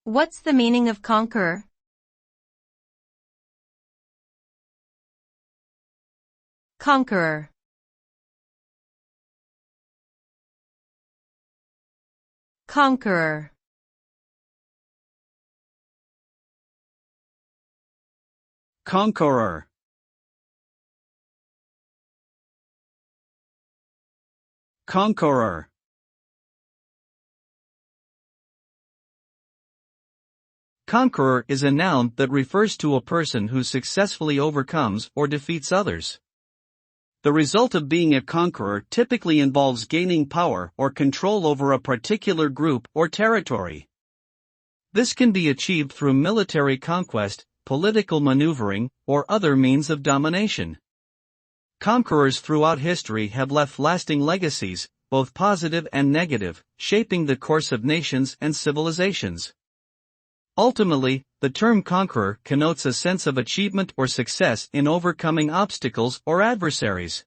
What's the meaning of conqueror? Conqueror. Conqueror. Conqueror. Conqueror. Conqueror is a noun that refers to a person who successfully overcomes or defeats others. The result of being a conqueror typically involves gaining power or control over a particular group or territory. This can be achieved through military conquest, political maneuvering, or other means of domination. Conquerors throughout history have left lasting legacies, both positive and negative, shaping the course of nations and civilizations. Ultimately, the term conqueror connotes a sense of achievement or success in overcoming obstacles or adversaries.